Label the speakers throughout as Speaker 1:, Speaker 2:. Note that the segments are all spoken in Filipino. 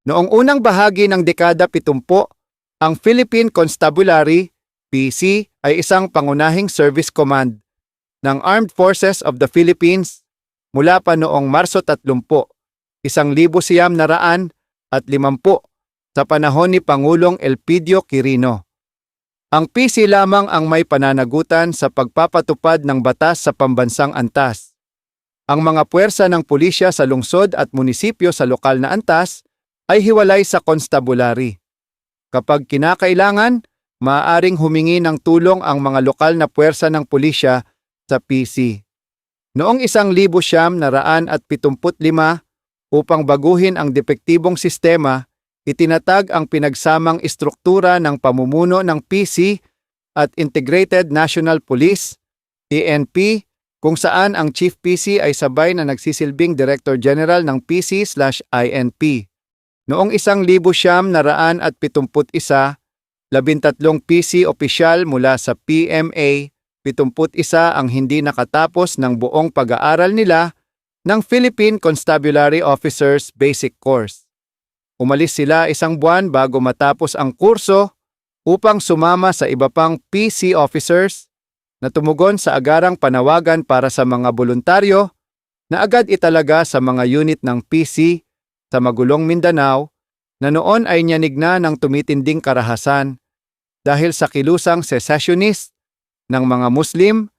Speaker 1: Noong unang bahagi ng dekada 70, ang Philippine Constabulary, PC, ay isang pangunahing service command ng Armed Forces of the Philippines mula pa noong Marso 30, 1950 sa panahon ni Pangulong Elpidio Quirino. Ang PC lamang ang may pananagutan sa pagpapatupad ng batas sa pambansang antas. Ang mga puwersa ng pulisya sa lungsod at munisipyo sa lokal na antas ay hiwalay sa constabulary. Kapag kinakailangan, maaaring humingi ng tulong ang mga lokal na puwersa ng pulisya sa PC. Noong 1975, upang baguhin ang depektibong sistema, itinatag ang pinagsamang istruktura ng pamumuno ng PC at Integrated National Police, ENP, kung saan ang Chief PC ay sabay na nagsisilbing Director General ng PC/INP. Noong 1971, 13 PC opisyal mula sa PMA, 71 ang hindi nakatapos ng buong pag-aaral nila ng Philippine Constabulary Officers Basic Course. Umalis sila 1 buwan bago matapos ang kurso upang sumama sa iba pang PC officers na tumugon sa agarang panawagan para sa mga voluntaryo na agad italaga sa mga unit ng PC sa magulong Mindanao na noon ay nyanig na ng tumitinding karahasan dahil sa kilusang secessionist ng mga Muslim,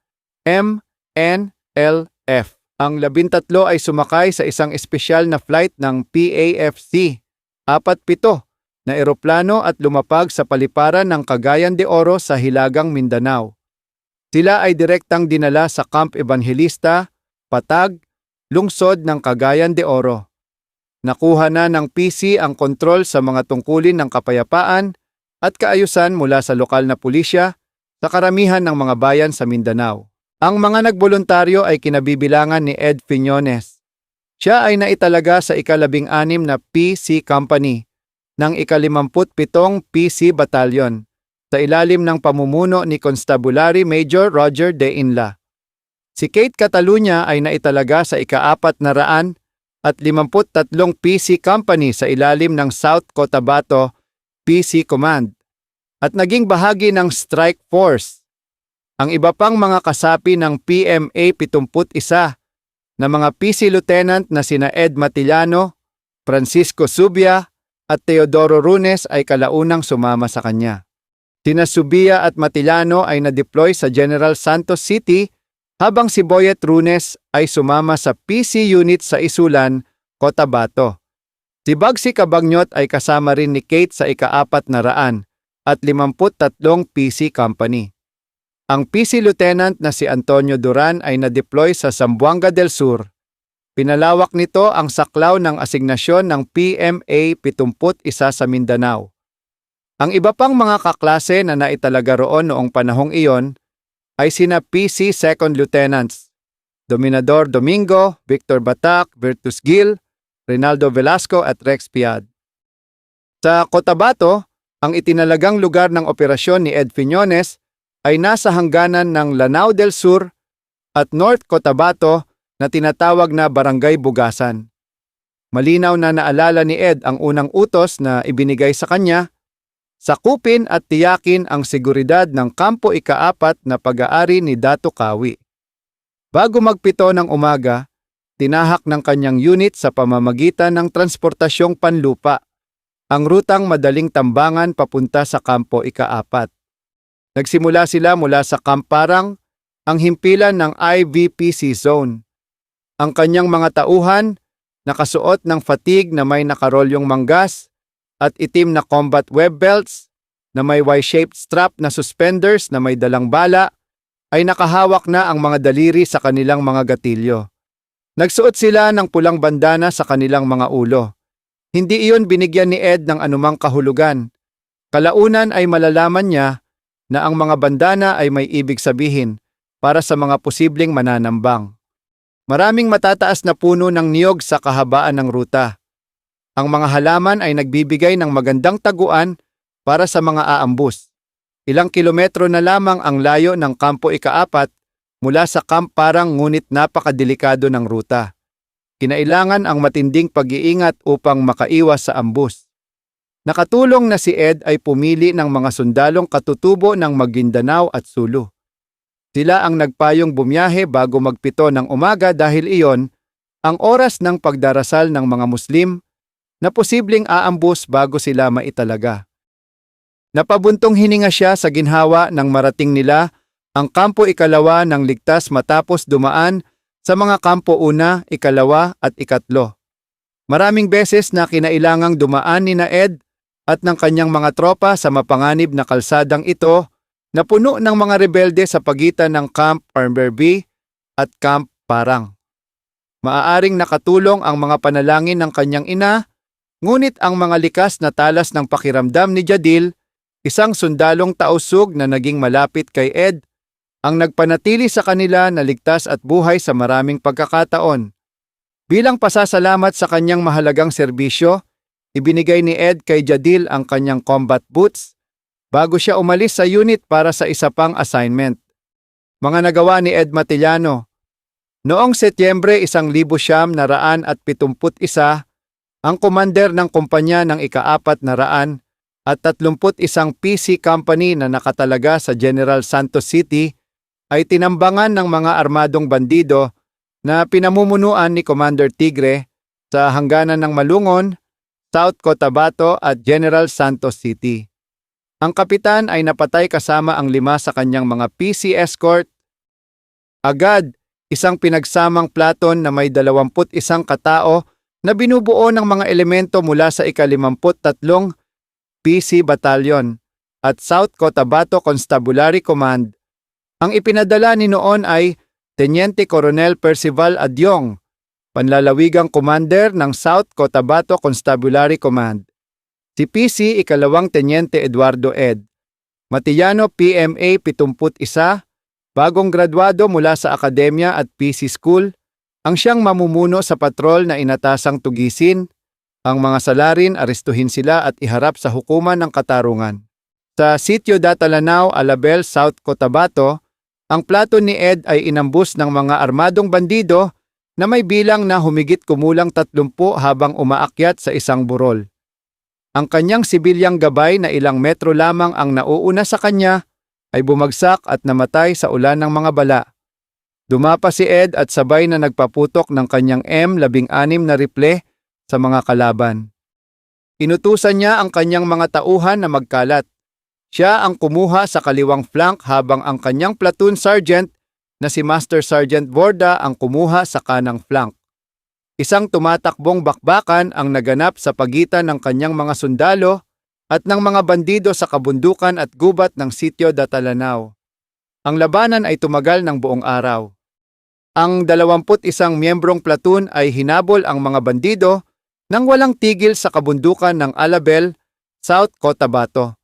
Speaker 1: MNLF. Ang 13 ay sumakay sa isang espesyal na flight ng PAFC, 47 na eroplano at lumapag sa paliparan ng Cagayan de Oro sa Hilagang Mindanao. Sila ay direktang dinala sa Camp Evangelista, Patag, lungsod ng Cagayan de Oro. Nakuha na ng PC ang kontrol sa mga tungkulin ng kapayapaan at kaayusan mula sa lokal na pulisya sa karamihan ng mga bayan sa Mindanao. Ang mga nagboluntaryo ay kinabibilangan ni Ed Fiñones. Siya ay naitalaga sa ika-16 na PC Company ng ika-57 PC Battalion sa ilalim ng pamumuno ni Constabulary Major Roger De Inla. Si Kate Catalunya ay naitalaga sa ika-453 PC Company sa ilalim ng South Cotabato PC Command at naging bahagi ng Strike Force. Ang iba pang mga kasapi ng PMA 71 na mga PC Lieutenant na sina Ed Matillano, Francisco Subia at Teodoro Runes ay kalaunang sumama sa kanya. Sina Subia at Matillano ay na-deploy sa General Santos City habang si Boyet Runes ay sumama sa PC unit sa Isulan, Cotabato. Si Bagsi Cabagnot ay kasama rin ni Kate sa ika-453 PC Company. Ang PC Lieutenant na si Antonio Duran ay na-deploy sa Zamboanga del Sur. Pinalawak nito ang saklaw ng asignasyon ng PMA 71 sa Mindanao. Ang iba pang mga kaklase na naitalaga roon noong panahong iyon ay sina PC Second Lieutenants Dominador Domingo, Victor Batak, Virtus Gil, Rinaldo Velasco at Rex Piad. Sa Cotabato, ang itinalagang lugar ng operasyon ni Ed Fiñones ay nasa hangganan ng Lanao del Sur at North Cotabato na tinatawag na Barangay Bugasan. Malinaw na naalala ni Ed ang unang utos na ibinigay sa kanya, sakupin at tiyakin ang seguridad ng Kampo ika-4 na pag-aari ni Dato Kawi. Bago mag-7 ng umaga, tinahak ng kanyang unit sa pamamagitan ng transportasyong panlupa ang rutang madaling tambangan papunta sa Kampo ika-4. Nagsimula sila mula sa Camp Parang, ang himpilan ng IVPC zone. Ang kanyang mga tauhan, nakasuot ng fatigue na may nakarolyong manggas at itim na combat web belts na may Y-shaped strap na suspenders na may dalang bala, ay nakahawak na ang mga daliri sa kanilang mga gatilyo. Nagsuot sila ng pulang bandana sa kanilang mga ulo. Hindi iyon binigyan ni Ed ng anumang kahulugan. Kalaunan ay malalaman niya na ang mga bandana ay may ibig sabihin para sa mga posibleng mananambang. Maraming matataas na puno ng niyog sa kahabaan ng ruta. Ang mga halaman ay nagbibigay ng magandang taguan para sa mga aambus. Ilang kilometro na lamang ang layo ng Kampo ika-4 mula sa Camp Parang ngunit napakadelikado ng ruta. Kinailangan ang matinding pag-iingat upang makaiwas sa ambus. Nakatulong na si Ed ay pumili ng mga sundalong katutubo ng Maguindanao at Sulu. Sila ang nagpayong bumiyahe bago magpito ng umaga dahil iyon ang oras ng pagdarasal ng mga Muslim na posibleng aambus bago sila maitalaga. Napabuntong hininga siya sa ginhawa nang marating nila ang kampo ikalawa ng ligtas matapos dumaan sa mga kampo una, ikalawa at ikatlo. Maraming beses na kinailangang dumaan ni Ed at ng kanyang mga tropa sa mapanganib na kalsadang ito na puno ng mga rebelde sa pagitan ng Camp Armberby at Camp Parang. Maaaring nakatulong ang mga panalangin ng kanyang ina, ngunit ang mga likas na talas ng pakiramdam ni Jadil, isang sundalong tausug na naging malapit kay Ed, ang nagpanatili sa kanila na ligtas at buhay sa maraming pagkakataon. Bilang pasasalamat sa kanyang mahalagang serbisyo, ibinigay ni Ed kay Jadil ang kanyang combat boots bago siya umalis sa unit para sa isa pang assignment. Mga nagawa ni Ed Matillano. Noong Setyembre 1971, ang commander ng kumpanya ng ika-400 at 31 PC Company na nakatalaga sa General Santos City ay tinambangan ng mga armadong bandido na pinamumunuan ni Commander Tigre sa hangganan ng Malungon, South Cotabato at General Santos City. Ang kapitan ay napatay kasama ang 5 sa kanyang mga PC escort. Agad, isang pinagsamang platon na may 21 katao na binubuo ng mga elemento mula sa ika-53 PC Battalion at South Cotabato Constabulary Command. Ang ipinadala ni noon ay Teniente Coronel Percival Adyong, panlalawigang commander ng South Cotabato Constabulary Command. Si PC ikalawang Teniente Eduardo Ed Matillano, PMA 71, bagong graduado mula sa akademya at PC School, ang siyang mamumuno sa patrol na inatasang tugisin ang mga salarin, arestuhin sila at iharap sa hukuman ng katarungan. Sa Sitio Datalanao, Alabel, South Cotabato, ang platon ni Ed ay inambus ng mga armadong bandido na may bilang na humigit kumulang 30 habang umaakyat sa isang burol. Ang kanyang sibilyang gabay na ilang metro lamang ang nauuna sa kanya ay bumagsak at namatay sa ulan ng mga bala. Dumapa si Ed at sabay na nagpaputok ng kanyang M16 na rifle sa mga kalaban. Inutusan niya ang kanyang mga tauhan na magkalat. Siya ang kumuha sa kaliwang flank habang ang kanyang platoon sergeant na si Master Sergeant Borda ang kumuha sa kanang flank. Isang tumatakbong bakbakan ang naganap sa pagitan ng kanyang mga sundalo at ng mga bandido sa kabundukan at gubat ng Sitio Datalanao. Ang labanan ay tumagal ng buong araw. Ang 21 miyembrong platoon ay hinabol ang mga bandido nang walang tigil sa kabundukan ng Alabel, South Cotabato.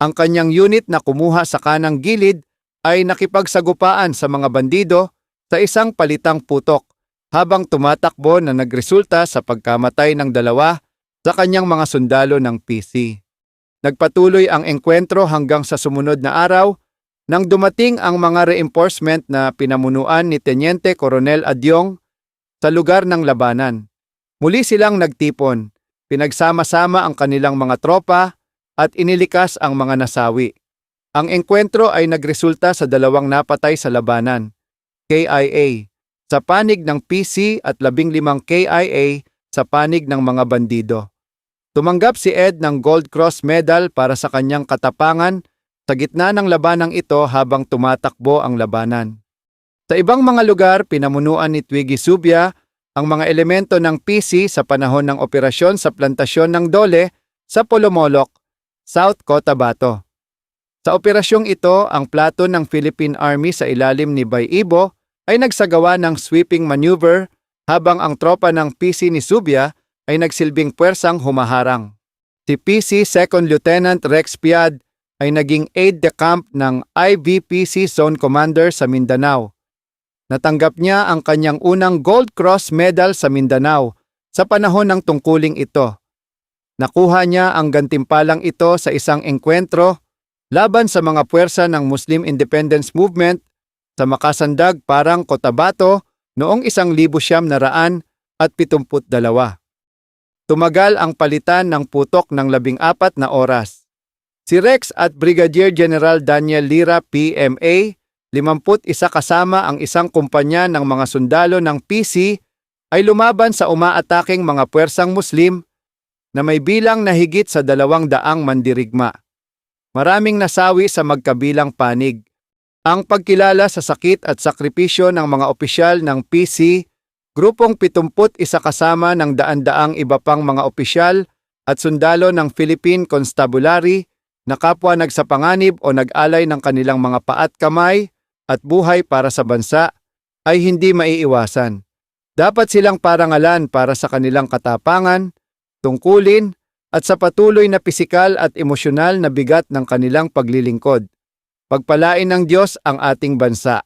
Speaker 1: Ang kanyang unit na kumuha sa kanang gilid ay nakipagsagupaan sa mga bandido sa isang palitang putok habang tumatakbo na nagresulta sa pagkamatay ng 2 sa kanyang mga sundalo ng PC. Nagpatuloy ang engkwentro hanggang sa sumunod na araw nang dumating ang mga reinforcement na pinamunuan ni Teniente Coronel Adyong sa lugar ng labanan. Muli silang nagtipon, pinagsama-sama ang kanilang mga tropa at inilikas ang mga nasawi. Ang engkwentro ay nagresulta sa 2 napatay sa labanan, KIA, sa panig ng PC at 15 KIA sa panig ng mga bandido. Tumanggap si Ed ng Gold Cross Medal para sa kanyang katapangan sa gitna ng labanang ito habang tumatakbo ang labanan. Sa ibang mga lugar, pinamunuan ni Twiggy Subia ang mga elemento ng PC sa panahon ng operasyon sa plantasyon ng Dole sa Polomolok, South Cotabato. Sa operasyong ito, ang platon ng Philippine Army sa ilalim ni Bay Ibo ay nagsagawa ng sweeping maneuver habang ang tropa ng PC ni Subia ay nagsilbing puwersang humaharang. Si PC Second Lieutenant Rex Piad ay naging aide-de-camp ng IVPC Zone Commander sa Mindanao. Natanggap niya ang kanyang unang Gold Cross Medal sa Mindanao sa panahon ng tungkuling ito. Nakuha niya ang gantimpalang ito sa isang engkwentro laban sa mga puwersa ng Muslim Independence Movement sa Makasandag, Parang, Cotabato noong 1900 Tumagal ang palitan ng putok ng 14 na oras. Si Rex at Brigadier General Daniel Lira PMA, 51 kasama ang isang kumpanya ng mga sundalo ng PC ay lumaban sa umaataking mga puwersang Muslim na may bilang na higit sa 200 mandirigma. Maraming nasawi sa magkabilang panig. Ang pagkilala sa sakit at sakripisyo ng mga opisyal ng PC, grupong 71 kasama ng daan-daang iba pang mga opisyal at sundalo ng Philippine Constabulary na kapwa nagsapanganib o nag-alay ng kanilang mga paa at kamay at buhay para sa bansa ay hindi maiiwasan. Dapat silang parangalan para sa kanilang katapangan, tungkulin at sa patuloy na pisikal at emosyonal na bigat ng kanilang paglilingkod. Pagpalain ng Diyos ang ating bansa.